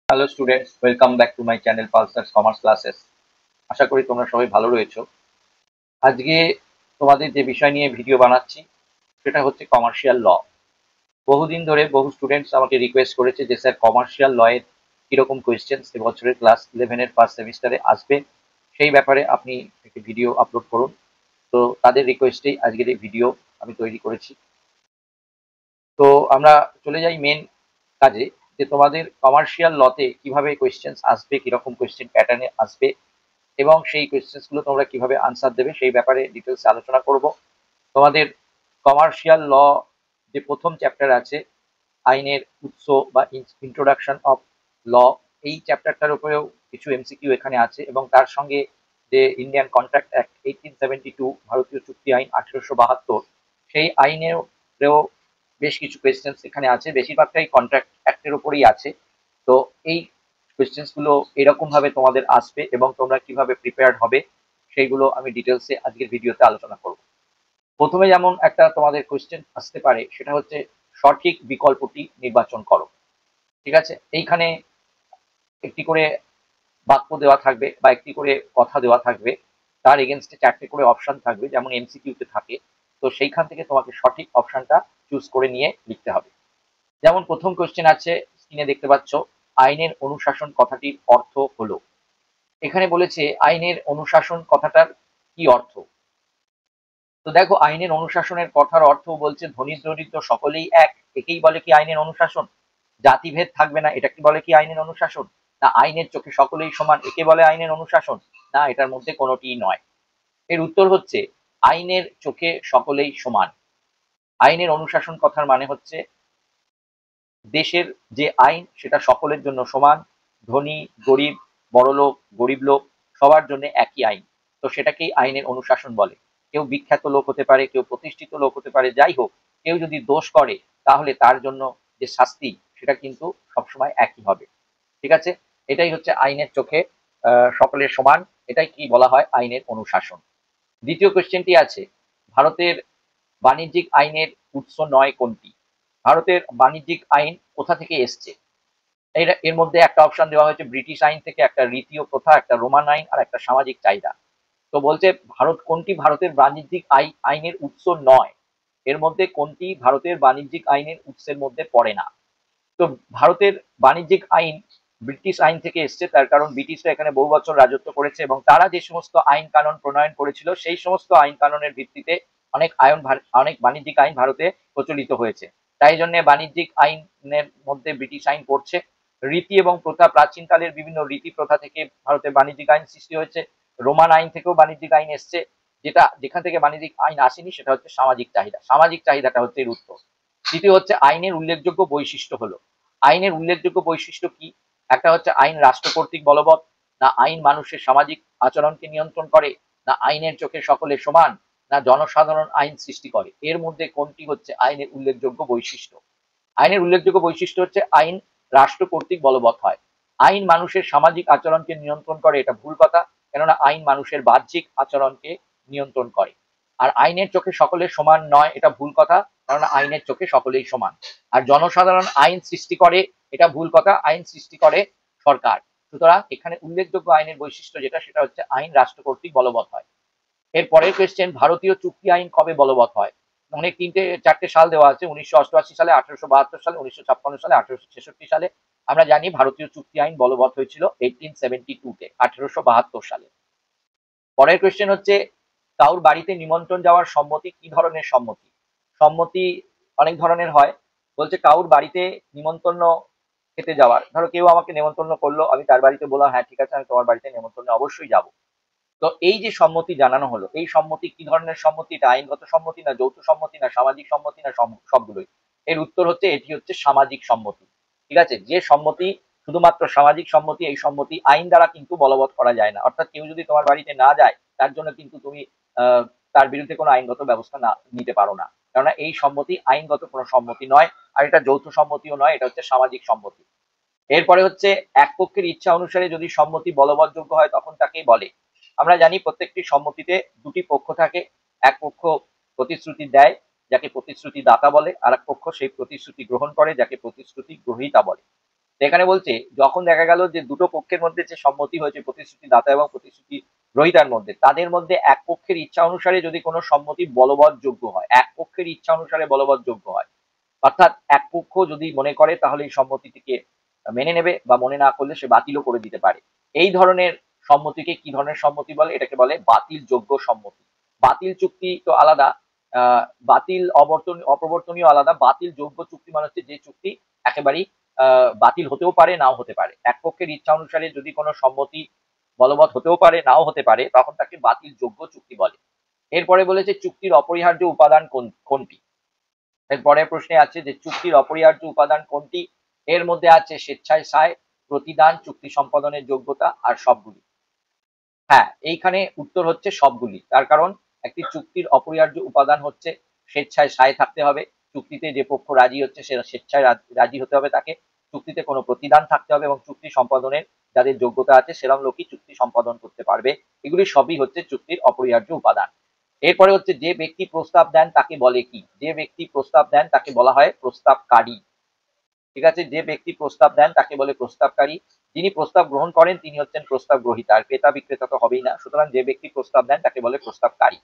Hello students, welcome back to my channel Pulsars Commerce Classes. আশা করি তোমরা সবাই ভালো রয়েছো। আজকে তোমাদের যে বিষয় নিয়ে ভিডিও বানাচ্ছি সেটা হচ্ছে কমার্শিয়াল ল। বহুদিন ধরে বহু স্টুডেন্টস আমাকে রিকোয়েস্ট করেছে যে স্যার কমার্শিয়াল ল এর কিরকম কোয়েশ্চেন্স এবছরের ক্লাস 11-এর ফার্স্ট সেমিস্টারে আসবে, সেই ব্যাপারে আপনি একটি ভিডিও আপলোড করুন। তো তাদের রিকোয়েস্টেই আজকের এই ভিডিও আমি তৈরি করেছি। তো আমরা চলে যাই মেন কাজে, যে তোমাদের কমার্শিয়াল লতে কিভাবে কোয়েশ্চেন্স আসবে, কিরকম কোয়েশ্চেন প্যাটার্নে আসবে এবং সেই কোয়েশ্চেন্স গুলো তোমরা কিভাবে আনসার দেবে সেই ব্যাপারে ডিটেলস আলোচনা করব। তোমাদের কমার্শিয়াল ল যে প্রথম চ্যাপ্টার আছে, আইনের উৎস বা ইন্ট্রোডাকশন অফ ল, এই চ্যাপ্টারটার উপরেও কিছু এমসিকিউ এখানে আছে এবং তার সঙ্গে যে ইন্ডিয়ান কন্ট্রাক্ট অ্যাক্ট 1872, ভারতীয় চুক্তি আইন 1872, সেই আইনেও বেশ কিছু কোয়েশ্চেন্স এখানে আছে। বেশিরভাগটাই কন্ট্রাক্ট অ্যাক্টের উপরেই আছে। তো এই কোয়েশ্চেন্স গুলো এরকম ভাবে তোমাদের আসবে এবং তোমরা কিভাবে প্রিপেয়ার্ড হবে সেইগুলো আমি ডিটেলসে আজকের ভিডিওতে আলোচনা করব। প্রথমে যেমন একটা তোমাদের কোয়েশ্চেন আসতে পারে, সেটা হচ্ছে সঠিক বিকল্পটি নির্বাচন করো। ঠিক আছে, এইখানে একটি করে বাক্য দেওয়া থাকবে বা একটি করে কথা দেওয়া থাকবে, তার এগেনস্টে চারটে করে অপশন থাকবে, যেমন এমসিকিউতে থাকে। তো সেইখান থেকে তোমাকে সঠিক অপশনটা চুজ করে নিয়ে লিখতে হবে। যেমন প্রথম কোয়েশ্চেন আছে, স্ক্রিনে দেখতে পাচ্ছ, আইনের অনুশাসন কথাটির অর্থ হলো। এখানে বলেছে আইনের অনুশাসন কথাটার কি অর্থ। তো দেখো, আইনের অনুশাসনের কথার অর্থ বলছে ধনী দরিদ্র সকলেই এক, একেই বলে কি আইনের অনুশাসন। জাতিভেদ থাকবে না, এটা কি বলে কি আইনের অনুশাসন। না আইনের চোখে সকলেই সমান, একে বলে আইনের অনুশাসন। না, এটার মধ্যে কোনোটিই নয়। এর উত্তর হচ্ছে আইনের চোখে সকলেই সমান। আইনের অনুশাসন কথার মানে হচ্ছে দেশের যে আইন সেটা সকলের জন্য সমান, ধনী গরিব, বড়লোক গরিব লোক সবার জন্য একই আইন। তো সেটাকেই আইনের অনুশাসন বলে। কেউ বিখ্যাত লোক হতে পারে, কেউ প্রতিষ্ঠিত লোক হতে পারে, যাই হোক, কেউ যদি দোষ করে তাহলে তার জন্য যে শাস্তি সেটা কিন্তু সবসময় একই হবে। ঠিক আছে, এটাই হচ্ছে আইনের চোখে সকলের সমান, এটাই কি বলা হয় আইনের অনুশাসন। দ্বিতীয় কোয়েশ্চেনটি আছে, ভারতের বাণিজ্যিক আইনের উৎস নয় কোনটি। ভারতের বাণিজ্যিক আইন কোথা থেকে এসছে। এর মধ্যে একটা অপশন দেওয়া হয়েছে ব্রিটিশ আইন থেকে, একটা রীতিও প্রথা, একটা রোমান আইন আর একটা সামাজিক চাহিদা। তো বলছে ভারত কোনটি ভারতের বাণিজ্যিক আইনের উৎস নয়, এর মধ্যে কোনটি ভারতের বাণিজ্যিক আইনের উৎসের মধ্যে পড়ে না। তো ভারতের বাণিজ্যিক আইন ব্রিটিশ আইন থেকে এসছে, তার কারণ ব্রিটিশরা এখানে বহু বছর রাজত্ব করেছে এবং তারা যে সমস্ত আইন কানুন প্রণয়ন করেছিল সেই সমস্ত আইন কানুনের ভিত্তিতে অনেক বাণিজ্যিক আইন ভারতে প্রচলিত হয়েছে। তাই জন্য বাণিজ্যিক আইনের মধ্যে ব্রিটিশ আইন পড়ছে। রীতি এবং প্রথা, প্রাচীনকালের বিভিন্ন রীতি প্রথা থেকে ভারতের বাণিজ্যিক আইন সৃষ্টি হয়েছে। রোমান আইন থেকেও বাণিজ্যিক আইন এসছে। যেখান থেকে বাণিজ্যিক আইন আসেনি সেটা হচ্ছে সামাজিক চাহিদা। সামাজিক চাহিদাটা হচ্ছে এর উত্তর। তৃতীয় হচ্ছে আইনের উল্লেখযোগ্য বৈশিষ্ট্য হলো। আইনের উল্লেখযোগ্য বৈশিষ্ট্য কি। একটা হচ্ছে আইন রাষ্ট্র কর্তৃক বলবৎ, না আইন মানুষের সামাজিক আচরণকে নিয়ন্ত্রণ করে, না আইনের চোখে সকলে সমান, না জনসাধারণ আইন সৃষ্টি করে। এর মধ্যে কোনটি হচ্ছে আইনের উল্লেখযোগ্য বৈশিষ্ট্য। আইনের উল্লেখযোগ্য বৈশিষ্ট্য হচ্ছে আইন রাষ্ট্র কর্তৃক বলবৎ হয়। আইন মানুষের সামাজিক আচরণকে নিয়ন্ত্রণ করে, এটা ভুল কথা, কেননা আইন মানুষের বাহ্যিক আচরণকে নিয়ন্ত্রণ করে। আর আইনের চোখে সকলের সমান নয়, এটা ভুল কথা, কেননা আইনের চোখে সকলেই সমান। আর জনসাধারণ আইন সৃষ্টি করে, এটা ভুল কথা, আইন সৃষ্টি করে সরকার। সুতরাং এখানে উল্লেখযোগ্য আইনের বৈশিষ্ট্য যেটা, সেটা হচ্ছে আইন রাষ্ট্র কর্তৃক বলবৎ হয়। এর পরের কোয়েশ্চেন, ভারতীয় চুক্তি আইন কবে বলবৎ হয়। অনেক চারটে সাল দেওয়া আছে, 1988 সালে, 1872 সালে, 1956 সালে, 1866 সালে। আমরা জানি ভারতীয় চুক্তি আইন বলবৎ হয়েছিল 1872-তে, 1872 সালে। পরের কোয়েশ্চেন হচ্ছে, কাউর বাড়িতে নিমন্ত্রণ যাওয়ার সম্মতি কি ধরনের সম্মতি। সম্মতি অনেক ধরনের হয়। বলছে কাউর বাড়িতে নিমন্ত্রণ খেতে যাওয়ার, ধরো কেউ আমাকে নিমন্ত্রণ করলো, আমি তার বাড়িতে বললাম হ্যাঁ ঠিক আছে আমি তোমার বাড়িতে নিমন্ত্রণে অবশ্যই যাবো। তো এই যে সম্মতি জানানো হলো, এই সম্মতি কি ধরনের সম্মতি, এটা আইনগত সম্মতি, না যৌথ সম্মতি, না সামাজিক সম্মতি, না সবগুলোই। এর উত্তর হচ্ছে এটি হচ্ছে সামাজিক সম্মতি। ঠিক আছে, যে সম্মতি শুধুমাত্র সামাজিক সম্মতি, এই সম্মতি আইন দ্বারা কিন্তু বলবৎ করা যায় না। অর্থাৎ কেউ যদি তোমার বাড়িতে না যায় তার জন্য কিন্তু তুমি আহ তার বিরুদ্ধে কোনো আইনগত ব্যবস্থা না নিতে পারো না, কেননা এই সম্মতি আইনগত কোনো সম্মতি নয়। আর এটা যৌথ সম্মতিও নয়, এটা হচ্ছে সামাজিক সম্মতি। এরপরে হচ্ছে এক পক্ষের ইচ্ছা অনুসারে যদি সম্মতি বলবৎযোগ্য হয় তখন তাকেই বলে। আমরা জানি প্রত্যেকটি সম্মতিতে দুটি পক্ষ থাকে। এক পক্ষ প্রতিশ্রুতি দেয়, যাকে প্রতিশ্রুতি দাতা বলে, আর এক পক্ষ সেই প্রতিশ্রুতি গ্রহণ করে, যাকে প্রতিশ্রুতি গ্রহীতা বলে। এখানে বলছে যখন দেখা গেল যে দুটো পক্ষের মধ্যে যে সম্মতি হয়েছে প্রতিশ্রুতি দাতা এবং প্রতিশ্রুতি গ্রহীতার মধ্যে, তাদের মধ্যে এক পক্ষের ইচ্ছা অনুসারে যদি কোনো সম্মতি বলবৎযোগ্য হয়, এক পক্ষের ইচ্ছা অনুসারে বলবৎযোগ্য হয়, অর্থাৎ এক পক্ষ যদি মনে করে তাহলে এই সম্মতিটিকে মেনে নেবে, বা মনে না করলে সে বাতিলও করে দিতে পারে। এই ধরনের সম্মতিকে কি ধরনের সম্মতি বলে? এটাকে বলে বাতিল যোগ্য সম্মতি। বাতিল চুক্তি তো আলাদা, বাতিল অপ্রবর্তনীয় আলাদা। বাতিল যোগ্য চুক্তি মানে হচ্ছে যে চুক্তি একেবারেই বাতিল হতেও পারে, নাও হতে পারে। এক পক্ষের ইচ্ছা অনুসারে যদি কোনো সম্মতি বলবৎ হতেও পারে, নাও হতে পারে, তখন তাকে বাতিল যোগ্য চুক্তি বলে। এরপরে বলেছে চুক্তির অপরিহার্য উপাদান কোনটি। এর পরের প্রশ্নে আছে যে চুক্তির অপরিহার্য উপাদান কোনটি। এর মধ্যে আছে স্বেচ্ছায় সায়, প্রতিদান, চুক্তি সম্পাদনের যোগ্যতা আর সবগুলি। হ্যাঁ, এইখানে উত্তর হচ্ছে সবগুলি। তার কারণ একটি চুক্তির অপরিহার্য উপাদান হচ্ছে স্বেচ্ছায় সায় থাকতে হবে। চুক্তিতে যে পক্ষ রাজি হচ্ছে সে স্বেচ্ছায় রাজি হতে হবে তাকে। চুক্তিতে কোনো প্রতিদান থাকতে হবে এবং চুক্তি সম্পাদনের যাদের যোগ্যতা আছে সেরকম লোকই চুক্তি সম্পাদন করতে পারবে। এগুলি সবই হচ্ছে চুক্তির অপরিহার্য উপাদান। এরপরে হচ্ছে যে ব্যক্তি প্রস্তাব দেন তাকে বলে কি। যে ব্যক্তি প্রস্তাব দেন তাকে বলা হয় প্রস্তাবকারী। ঠিক আছে, যে ব্যক্তি প্রস্তাব দেন তাকে বলে প্রস্তাবকারী। যিনি প্রস্তাব গ্রহণ করেন তিনি হচ্ছেন প্রস্তাব গ্রহীতা, আর ক্রেতা বিক্রেতা তো হবেই না। সুতরাং যে ব্যক্তি প্রস্তাব দেন তাকে বলে প্রস্তাবকারী।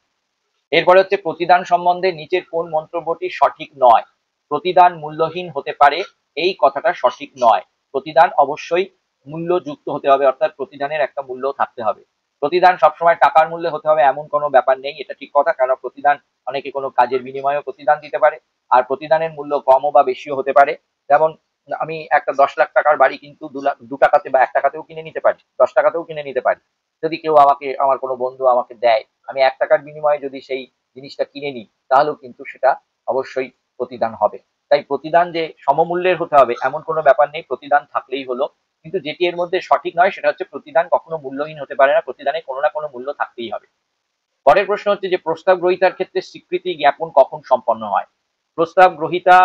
এরপরে হচ্ছে প্রতিদান সম্বন্ধে নিচের কোন মন্তব্যটি সঠিক নয়। প্রতিদান মূল্যহীন হতে পারে, এই কথাটা সঠিক নয়। প্রতিদান অবশ্যই মূল্যযুক্ত হতে হবে, অর্থাৎ প্রতিদানের একটা মূল্য থাকতে হবে। প্রতিদান সবসময় টাকার মূল্যে হতে হবে এমন কোনো ব্যাপার নেই, এটা ঠিক কথা। কারণ প্রতিদান অনেকে কোনো কাজের বিনিময়েও প্রতিদান দিতে পারে, আর প্রতিদানের মূল্য কমও বা বেশিও হতে পারে। যেমন আমি একটা 10 লাখ টাকার বাড়ি কিন্তু 2 টাকাতে বা 1 টাকাতেও কিনে নিতে পারি, 10 টাকাতেও কিনে নিতে পারি। যদি কেউ আমাকে, আমার কোনো বন্ধু আমাকে দেয়, আমি 1 টাকার বিনিময়ে যদি সেই জিনিসটা কিনে নিই, তাহলেও কিন্তু সেটা অবশ্যই প্রতিদান হবে। তাই প্রতিদান যে সমমূল্যের হতে হবে এমন কোনো ব্যাপার নেই, প্রতিদান থাকলেই হলো। কিন্তু যেটি এর মধ্যে সঠিক নয় সেটা হচ্ছে প্রতিদান কখনো মূল্যহীন হতে পারে না, প্রতিদানে কোনো না কোনো মূল্য থাকতেই হবে। পরের প্রশ্ন হচ্ছে যে প্রস্তাব গ্রহীতার ক্ষেত্রে স্বীকৃতি জ্ঞাপন কখন সম্পন্ন হয়। প্রস্তাব গ্রহীতা,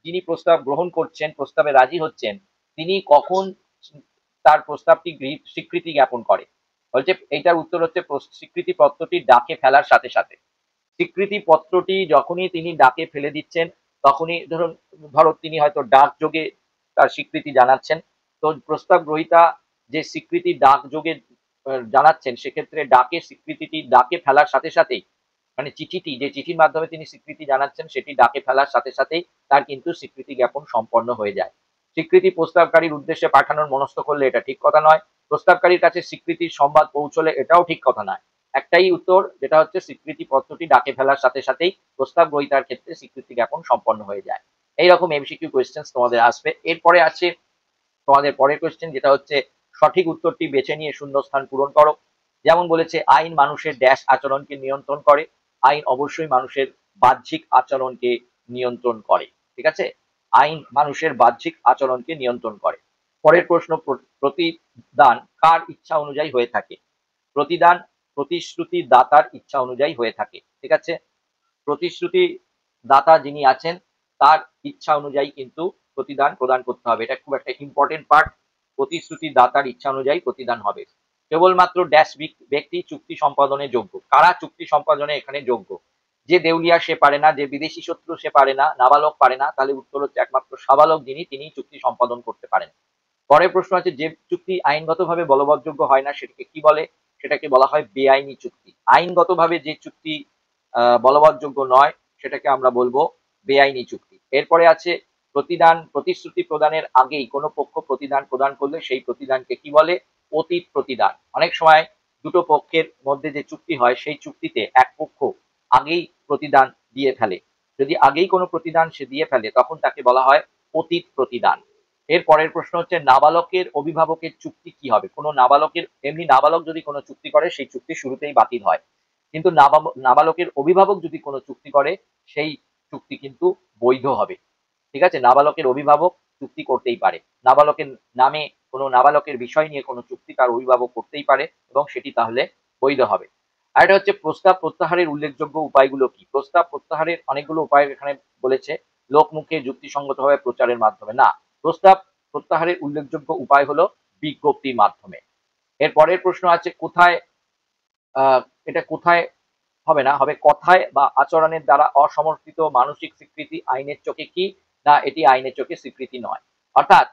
যিনি প্রস্তাব গ্রহণ করছেন, প্রস্তাবে রাজি হচ্ছেন, তিনি কখন তার প্রস্তাবটি স্বীকৃতি জ্ঞাপন করে। বলছে এইটার উত্তর হচ্ছে স্বীকৃতি পত্রটি ডাকে ফেলার সাথে সাথে। স্বীকৃতি পত্রটি যখনই তিনি ডাকে ফেলে দিচ্ছেন, তখনই ধরো তিনি হয়তো ডাক যোগে তার স্বীকৃতি জানাচ্ছেন। তো প্রস্তাব গ্রহীতা যে স্বীকৃতি ডাক যোগে জানাচ্ছেন, সেক্ষেত্রে ডাকে স্বীকৃতিটি ডাকে ফেলার সাথে সাথেই, মানে চিঠিটি, যে চিঠির মাধ্যমে তিনি স্বীকৃতি জানাচ্ছেন সেটি ডাকে ফেলার সাথে সাথেই তার কিন্তু স্বীকৃতি জ্ঞাপন সম্পন্ন হয়ে যায়। স্বীকৃতি প্রস্তাবকারীর উদ্দেশ্যে পাঠানোর মনস্থ করলে এটা ঠিক কথা নয়। প্রস্তাবকারীর কাছে স্বীকৃতির সংবাদ পৌঁছলে এটাও ঠিক কথা নয়। একটাই উত্তর, যেটা হচ্ছে স্বীকৃতি পত্রটি ডাকে ফেলার সাথে সাথেই প্রস্তাব গ্রহীতার ক্ষেত্রে স্বীকৃতি জ্ঞাপন সম্পন্ন হয়ে যায়। এইরকম এমসিকিউ কোয়েশ্চেন তোমাদের আসবে। এরপরে আছে তোমাদের পরের কোয়েশ্চেন, যেটা হচ্ছে সঠিক উত্তরটি বেছে নিয়ে শূন্যস্থান পূরণ করো। যেমন বলেছে আইন মানুষের ড্যাশ আচরণকে নিয়ন্ত্রণ করে। আইন অবশ্যই মানুষের বাহ্যিক আচরণকে নিয়ন্ত্রণ করে। ঠিক আছে, আইন মানুষের বাহ্যিক আচরণকে নিয়ন্ত্রণ করে। পরের প্রশ্ন, প্রতিদান কার ইচ্ছা অনুযায়ী হয়ে থাকে। প্রতিদান প্রতিশ্রুতি দাতার ইচ্ছা অনুযায়ী হয়ে থাকে। ঠিক আছে, প্রতিশ্রুতি দাতা যিনি আছেন তার ইচ্ছা অনুযায়ী কিন্তু প্রতিদান প্রদান করতে হবে। এটা খুব একটা ইম্পর্টেন্ট পার্ট। প্রতিশ্রুতি দাতার ইচ্ছা অনুযায়ী প্রতিদান হবে। কেবলমাত্র ড্যাশ ব্যক্তি চুক্তি সম্পাদনে যোগ্য। কারা চুক্তি সম্পাদনে এখানে যোগ্য? যে দেউলিয়া সে পারে না, যে বিদেশি শত্রু সে পারে না, নাবালক পারে না। তাহলে উত্তর হচ্ছে একমাত্র সাবালক যিনি, তিনি চুক্তি সম্পাদন করতে পারেন। পরের প্রশ্ন আছে যে চুক্তি আইনগতভাবে বলবৎযোগ্য হয় না সেটাকে কি বলে। সেটাকে বলা হয় বেআইনি চুক্তি। আইনগতভাবে যে চুক্তি বলবৎযোগ্য নয় সেটাকে আমরা বলবো বেআইনি চুক্তি। এরপরে আছে প্রতিদান প্রতিশ্রুতি প্রদানের আগেই কোনো পক্ষ প্রতিদান প্রদান করলে সেই প্রতিদানকে কি বলে। অতীত প্রতিদান। অনেক সময় দুটো পক্ষের মধ্যে যে চুক্তি হয় সেই চুক্তিতে এক পক্ষ আগেই প্রতিদান দিয়ে ফেলে। যদি আগেই কোনো প্রতিদান সে দিয়ে ফেলে তখন তাকে বলা হয় অতীত প্রতিদান। এর পরের প্রশ্ন হচ্ছে নাবালকের অভিভাবকের চুক্তি কি হবে। কোনো নাবালকের, এমনি নাবালক যদি কোনো চুক্তি করে সেই চুক্তি শুরুতেই বাতিল হয়, কিন্তু নাবালকের অভিভাবক যদি কোনো চুক্তি করে সেই চুক্তি কিন্তু বৈধ হবে। ঠিক আছে, নাবালকের অভিভাবক চুক্তি করতেই পারে। নাবালকের নামে কোনো নাবালকের বিষয় নিয়ে কোনো চুক্তি তার অভিভাবক করতেই পারে এবং সেটি তাহলে বৈধ হবে। আর এটা হচ্ছে প্রস্তাব প্রত্যাহারের উল্লেখযোগ্য উপায়গুলো কি। প্রস্তাব প্রত্যাহারের অনেকগুলো উপায় এখানে বলেছে। লোকমুখে যুক্তিসঙ্গতভাবে প্রচারের মাধ্যমে না, প্রস্তাব প্রত্যাহারের উল্লেখযোগ্য উপায় হলো বিজ্ঞপ্তির মাধ্যমে। এর পরের প্রশ্ন আছে কোথায়, এটা কোথায় হবে না, হবে কথায় বা আচরণের দ্বারা অসমর্থিত মানসিক স্বীকৃতি আইনের চোখে কি। না, এটি আইনের চোখে স্বীকৃতি নয়। অর্থাৎ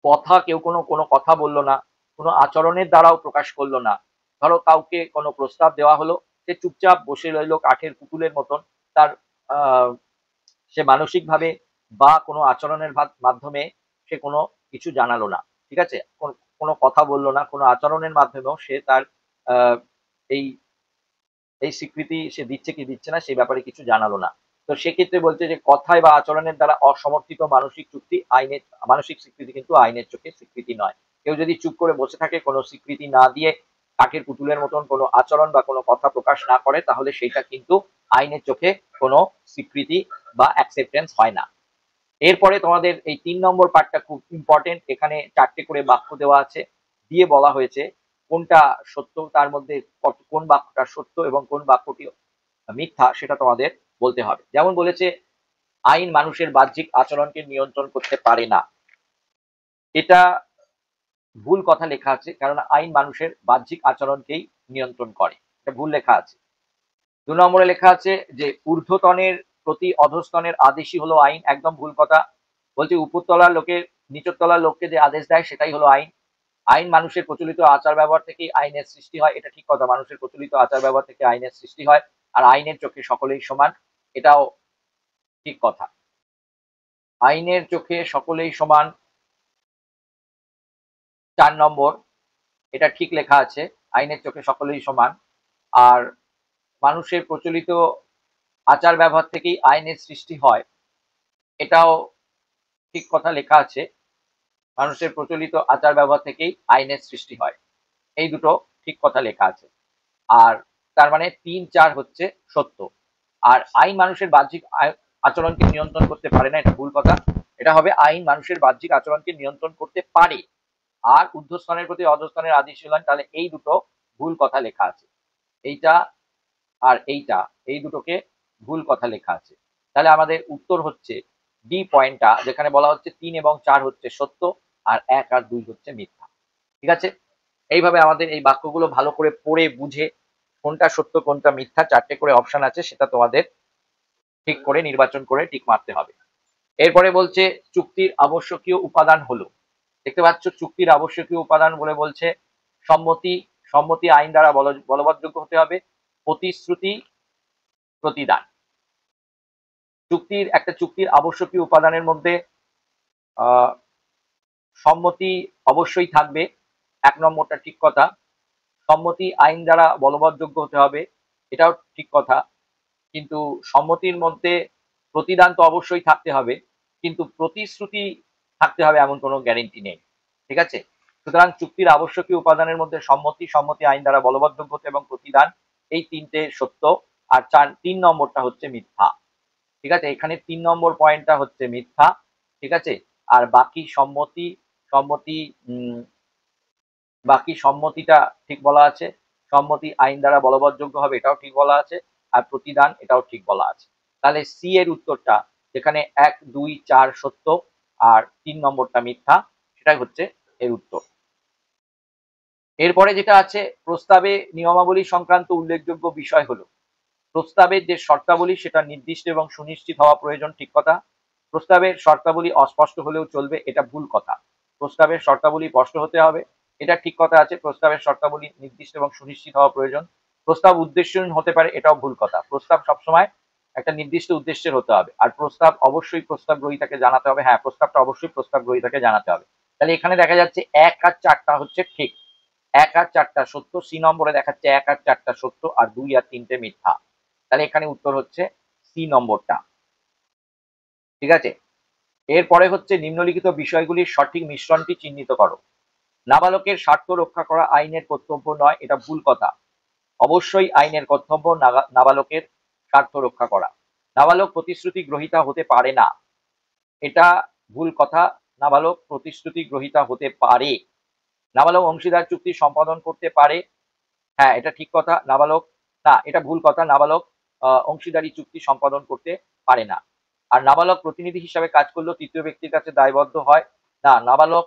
কথা কেউ কোনো কোনো কথা বললো না, কোনো আচরণের দ্বারাও প্রকাশ করলো না। ধরো কাউকে কোনো প্রস্তাব দেওয়া হলো, সে চুপচাপ বসে রইলো কাঠের পুতুলের মতন। তার আহ, সে মানসিকভাবে বা কোনো আচরণের মাধ্যমে সে কোনো কিছু জানালো না, ঠিক আছে, কোনো কথা বললো না, কোনো আচরণের মাধ্যমেও সে তার আহ, এই এই স্বীকৃতি সে দিচ্ছে কি দিচ্ছে না সেই ব্যাপারে কিছু জানালো না। তো সেক্ষেত্রে বলছে যে কথায় বা আচরণের দ্বারা অসমর্থিত মানসিক চুক্তি আইনের মানসিক স্বীকৃতি কিন্তু আইনের চোখে স্বীকৃতি নয়। কেউ যদি চুপ করে বসে থাকে, কোনো স্বীকৃতি না দিয়ে কাঠের পুতুলের মতন কোনো আচরণ বা কোনো কথা প্রকাশ না করে, তাহলে সেটা কিন্তু আইনের চোখে কোনো স্বীকৃতি বা অ্যাকসেপ্টেন্স হয় না। এরপরে তোমাদের এই 3 নম্বর পার্টটা খুব ইম্পর্টেন্ট। এখানে 4টে করে বাক্য দেওয়া আছে, দিয়ে বলা হয়েছে কোনটা সত্য, তার মধ্যে কোন বাক্যটা সত্য এবং কোন বাক্যটি মিথ্যা সেটা তোমাদের বলতে হবে। যেমন বলেছে আইন মানুষের বাহ্যিক আচরণকে নিয়ন্ত্রণ করতে পারে না, এটা ভুল কথা লেখা আছে, কারণ আইন মানুষের বাহ্যিক আচরণকেই নিয়ন্ত্রণ করে, এটা ভুল লেখা আছে। 2 নম্বরে লেখা আছে যে ঊর্ধ্বতনের প্রতি অধস্তনের আদেশই হলো আইন, একদম ভুল কথা। বলছে উপরতলার লোকের নিচের তলার লোককে যে আদেশ দেয় সেটাই হলো আইন। আইন মানুষের প্রচলিত আচার ব্যবহার থেকেই আইনের সৃষ্টি হয়, এটা ঠিক কথা, মানুষের প্রচলিত আচার ব্যবহার থেকে আইনের সৃষ্টি হয়। আর আইনের চোখে সকলেই সমান, এটাও ঠিক কথা। আইনের চোখে সকলেই সমান 4 নম্বর, এটা ঠিক লেখা আছে, আইনের চোখে সকলেই সমান। আর মানুষের প্রচলিত আচার ব্যবহার থেকেই আইনের সৃষ্টি হয়, এটাও ঠিক কথা লেখা আছে, মানুষের প্রচলিত আচার ব্যবহার থেকেই আইনের সৃষ্টি হয়, এই দুটো ঠিক কথা লেখা আছে। আর তার মানে 3, 4 হচ্ছে সত্য। আর আইন মানুষের বাহ্যিক আচরণকে নিয়ন্ত্রণ করতে পারে না, এটা ভুল কথা। এটা হবে আইন মানুষের বাহ্যিক আচরণকে নিয়ন্ত্রণ করতে পারে, আর ঊর্ধ্বস্তনের প্রতি অধস্তনের আদেশ হলেন, তাহলে এই দুটো ভুল কথা লেখা আছে। এইটা আর এইটা, এই দুটোকে ভুল কথা লেখা আছে। তাহলে আমাদের উত্তর হচ্ছে ডি পয়েন্টটা, যেখানে বলা হচ্ছে 3 এবং 4 হচ্ছে সত্য, আর 1 আর 2 হচ্ছে মিথ্যা। ঠিক আছে, এইভাবে আমাদের এই বাক্যগুলো ভালো করে পড়ে বুঝে কোনটা সত্য কোনটা মিথ্যা 4টে করে অপশন আছে, সেটা তোমাদের ঠিক করে নির্বাচন করে টিক মারতে হবে। এরপরে বলছে চুক্তির আবশ্যকীয় উপাদান হলো, দেখতে পাচ্ছ চুক্তির আবশ্যকীয় উপাদান বলে বলছে সম্মতি, সম্মতি আইন দ্বারা বলবৎযোগ্য হতে হবে, প্রতিশ্রুতি, প্রতিদান। একটা চুক্তির আবশ্যকীয় উপাদানের মধ্যে সম্মতি অবশ্যই থাকবে, 1 নম্বরটা ঠিক কথা। সম্মতি আইন দ্বারা বলবৎযোগ্য হতে হবে, এটাও ঠিক কথা। কিন্তু সম্মতির মধ্যে প্রতিদান তো অবশ্যই থাকতে হবে, কিন্তু প্রতিশ্রুতি থাকতে হবে এমন কোনো গ্যারেন্টি নেই। ঠিক আছে, সুতরাং চুক্তির আবশ্যকীয় উপাদানের মধ্যে সম্মতি, সম্মতি আইন দ্বারা বলবৎযোগ্য এবং প্রতিদান, এই 3টে সত্য। আর 3 নম্বরটা হচ্ছে মিথ্যা। ঠিক আছে, এখানে 3 নম্বর পয়েন্টটা হচ্ছে মিথ্যা। ঠিক আছে, আর বাকি সম্মতি, সম্মতি বাকি সম্মতিটা ঠিক বলা আছে, সম্মতি আইন দ্বারা বলবৎযোগ্য হবে এটাও ঠিক বলা আছে, আর প্রতিদান এটাও ঠিক বলা আছে। তাহলে সি এর উত্তরটা, যেখানে 1, 2, 4 সত্য আর 3 নম্বরটা মিথ্যা, সেটাই হচ্ছে এর উত্তর। এরপরে যেটা আছে প্রস্তাবে নিয়মাবলী সংক্রান্ত উল্লেখযোগ্য বিষয় হলো, প্রস্তাবের যে শর্তাবলী সেটা নির্দিষ্ট এবং সুনিশ্চিত হওয়া প্রয়োজন, ঠিক কথা। প্রস্তাবের শর্তাবলী অস্পষ্ট হলেও চলবে, এটা ভুল কথা। প্রস্তাবের শর্তাবলী স্পষ্ট হতে হবে, এটা ঠিক কথা আছে। প্রস্তাবের শর্তাবলী নির্দিষ্ট এবং সুনিশ্চিত হওয়া প্রয়োজন। প্রস্তাব উদ্দেশ্যহীন হতে পারে, এটাও ভুল কথা। প্রস্তাব সবসময় একটা নির্দিষ্ট উদ্দেশ্যের হতে হবে, আর প্রস্তাব অবশ্যই প্রস্তাব গ্রহীতাকে জানাতে হবে। হ্যাঁ, প্রস্তাবটা অবশ্যই প্রস্তাব গ্রহীতাকে জানাতে হবে। তাহলে এখানে দেখা যাচ্ছে 1 আর 4টা হচ্ছে ঠিক, 1 আর 4টা সত্য। সি নম্বরে দেখাচ্ছে 1 আর 4টা সত্য, আর 2 আর 3টে মিথ্যা। তাহলে এখানে উত্তর হচ্ছে সি নম্বরটা। ঠিক আছে, এরপরে হচ্ছে নিম্নলিখিত বিষয়গুলির সঠিক মিশ্রণটি চিহ্নিত করো। নাবালকের স্বার্থ রক্ষা করা আইনের কর্তব্য নয়, এটা ভুল কথা। অবশ্যই আইনের কর্তব্য নাবালকের স্বার্থ রক্ষা করা। নাবালক প্রতিশ্রুতি গ্রহীতা হতে পারে না, এটা ভুল কথা। নাবালক প্রতিশ্রুতি গ্রহীতা হতে পারে। নাবালক অংশীদার চুক্তি সম্পাদন করতে পারে, হ্যাঁ এটা ঠিক কথা। নাবালক, না এটা ভুল কথা, নাবালক অংশীদারি চুক্তি সম্পাদন করতে পারে না। আর নাবালক প্রতিনিধি হিসাবে কাজ করলেও তৃতীয় ব্যক্তির কাছে দায়বদ্ধ হয় না, নাবালক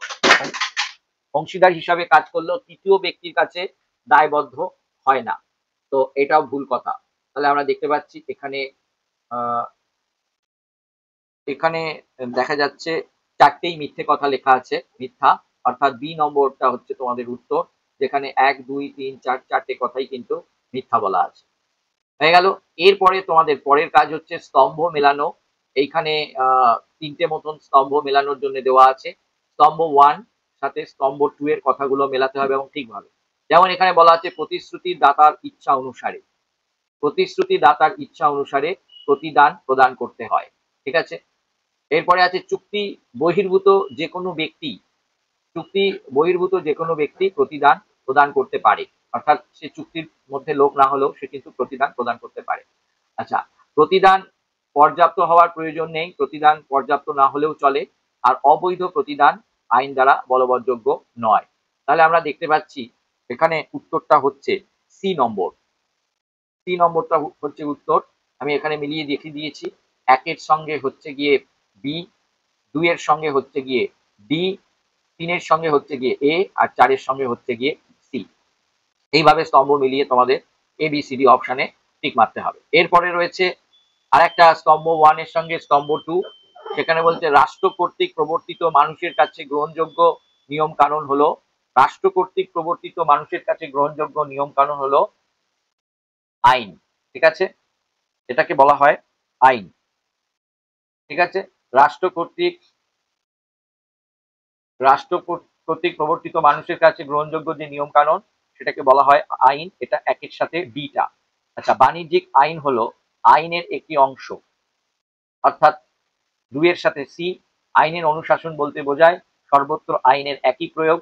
অংশীদার হিসাবে কাজ করলেও তৃতীয় ব্যক্তির কাছে দায়বদ্ধ হয় না, তো এটাও ভুল কথা। তাহলে আমরা দেখতে পাচ্ছি এখানে এখানে দেখা যাচ্ছে চারটেই মিথ্যে কথা লেখা আছে, মিথ্যা, অর্থাৎ বি নম্বরটা হচ্ছে তোমাদের উত্তর, যেখানে 1 2 3 4 চারটে কথাই কিন্তু মিথ্যা বলা আছে। হয়ে গেল। এরপরে তোমাদের পরের কাজ হচ্ছে স্তম্ভ মেলানো। এইখানে তিনটে মতন স্তম্ভ মেলানোর জন্য দেওয়া আছে। স্তম্ভ 1 সাথে স্তম্ভ 2 এর কথাগুলো মেলাতে হবে এবং ঠিকভাবে। যেমন এখানে বলা আছে প্রতিশ্রুতি দাতার ইচ্ছা অনুসারে, প্রতিশ্রুতি দাতার ইচ্ছা অনুসারে প্রতিদান প্রদান করতে হয়, ঠিক আছে। এরপরে আছে চুক্তি বহির্ভূত যে কোনো ব্যক্তি, চুক্তি বহির্ভূত যে কোনো ব্যক্তি প্রতিদান প্রদান করতে পারে, অর্থাৎ সে চুক্তির মধ্যে লোক না হলেও সে কিন্তু প্রতিদান প্রদান করতে পারে। আচ্ছা, প্রতিদান পর্যাপ্ত হওয়ার প্রয়োজন নেই, প্রতিদান পর্যাপ্ত না হলেও চলে, আর অবৈধ প্রতিদান আইন দ্বারা বলবৎযোগ্য নয়। তাহলে আমরা দেখতে পাচ্ছি এখানে উত্তরটা হচ্ছে সি নম্বর, সি নম্বরটা হচ্ছে উত্তর। আমি এখানে মিলিয়ে দেখিয়ে দিয়েছি, 1 এর সঙ্গে হচ্ছে গিয়ে বি, 2 এর সঙ্গে হচ্ছে গিয়ে ডি, 3 এর সঙ্গে হচ্ছে গিয়ে এ, আর 4 এর সঙ্গে হচ্ছে গিয়ে সি। এইভাবে স্তম্ভ মিলিয়ে তোমাদের ABCD অপশনে টিক মারতে হবে। এরপরে রয়েছে আরেকটা স্তম্ভ 1 এর সঙ্গে স্তম্ভ 2, সেখানে বলছে রাষ্ট্র কর্তৃক প্রবর্তিত মানুষের কাছে গ্রহণযোগ্য নিয়ম কানুন হলো, রাষ্ট্র কর্তৃক প্রবর্তিত মানুষের কাছে গ্রহণযোগ্য নিয়ম কানুন হলো আইন, ঠিক আছে, এটাকে বলা হয় আইন, ঠিক আছে। রাষ্ট্র কর্তৃক প্রবর্তিত মানুষের কাছে গ্রহণযোগ্য যে নিয়ম কানুন সেটাকে বলা হয় আইন, এটা একের সাথে বিটা। আচ্ছা, বাণিজ্যিক আইন হলো আইনের একটি অংশ, অর্থাৎ 2 এর সাথে সি, আইনের অনুশাসন বলতে বোঝায় সর্বত্র আইনের একই প্রয়োগ,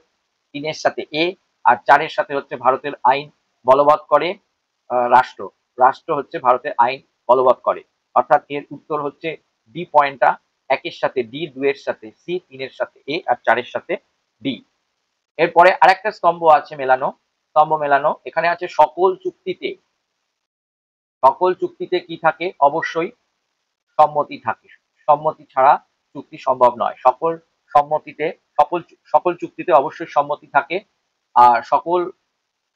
3 এর সাথে এ, আর 4 এর সাথে হচ্ছে ভারতের আইন বলবৎ করে রাষ্ট্র, রাষ্ট্র হচ্ছে ভারতের আইন বলবৎ করে, অর্থাৎ এর উত্তর হচ্ছে ডি পয়েন্টটা, 1 এর সাথে ডি, 2 এর সাথে সি, 3 এর সাথে এ, আর 4 এর সাথে ডি। এরপরে আরেকটা স্তম্ভ আছে মেলানো, স্তম্ভ মেলানো, এখানে আছে সকল চুক্তিতে, সকল চুক্তিতে কি থাকে, অবশ্যই সম্মতি থাকে, সম্মতি ছাড়া চুক্তি সম্ভব নয়। সকল সম্মতিতে, সকল চুক্তিতে অবশ্যই সম্মতি থাকে, আর সকল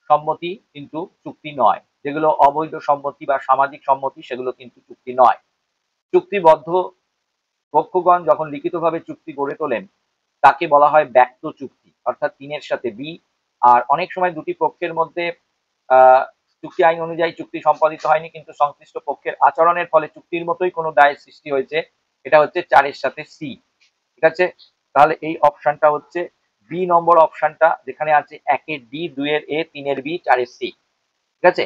সম্মতি কিন্তু চুক্তি নয়, যেগুলো অবৈধ সম্মতি বা সামাজিক সম্মতি সেগুলো কিন্তু চুক্তি নয়। চুক্তিবদ্ধ পক্ষগণ যখন লিখিতভাবে চুক্তি গড়ে তোলেন তাকে বলা হয় ব্যক্ত চুক্তি, অর্থাৎ 3 এর সাথে বি। আর অনেক সময় দুটি পক্ষের মধ্যে চুক্তি আইন অনুযায়ী চুক্তি সম্পাদিত হয়নি, কিন্তু সংশ্লিষ্ট পক্ষের আচরণের ফলে চুক্তির মতোই কোনো দায়ের সৃষ্টি হয়েছে, এটা হচ্ছে 4 এর সাথে সি, ঠিক আছে। তাহলে এই অপশনটা হচ্ছে বি নম্বর অপশনটা, যেখানে আছে 1 এর ডি, 2 এর এ, 3 এর বি, 4 এর সি, ঠিক আছে।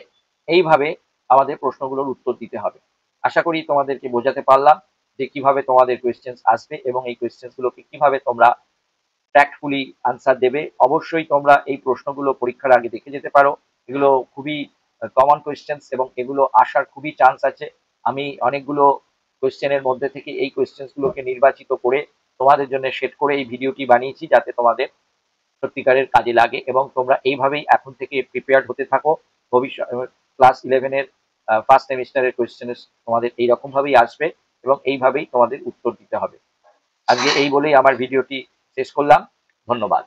এইভাবে আমাদের প্রশ্নগুলোর উত্তর দিতে হবে। আশা করি তোমাদেরকে বোঝাতে পারলাম যে কিভাবে তোমাদের কোয়েশ্চেন্স আসবে এবং এই কোয়েশ্চেন্স গুলোকে কিভাবে তোমরা ট্যাক্টফুলি আনসার দেবে। অবশ্যই তোমরা এই প্রশ্নগুলো পরীক্ষার আগে দেখে যেতে পারো, এগুলো খুবই কমন কোয়েশ্চেন্স এবং এগুলো আসার খুবই চান্স আছে। আমি অনেকগুলো কোয়েশ্চেনের মধ্যে থেকে এই কোয়েশ্চেন্স গুলোকে নির্বাচিত করে তোমাদের জন্য সেট করে এই ভিডিওটি বানিয়েছি, যাতে তোমাদের সত্যিকারের কাজে লাগে এবং তোমরা এইভাবেই এখন থেকে প্রিপেয়ার্ড হতে থাকো। ভবিষ্যৎ ক্লাস 11 এর ফার্স্ট সেমিস্টারের কোয়েশ্চেন তোমাদের এইরকম ভাবেই আসবে এবং এইভাবেই তোমাদের উত্তর দিতে হবে। আজকে এই বলেই আমার ভিডিওটি শেষ করলাম, ধন্যবাদ।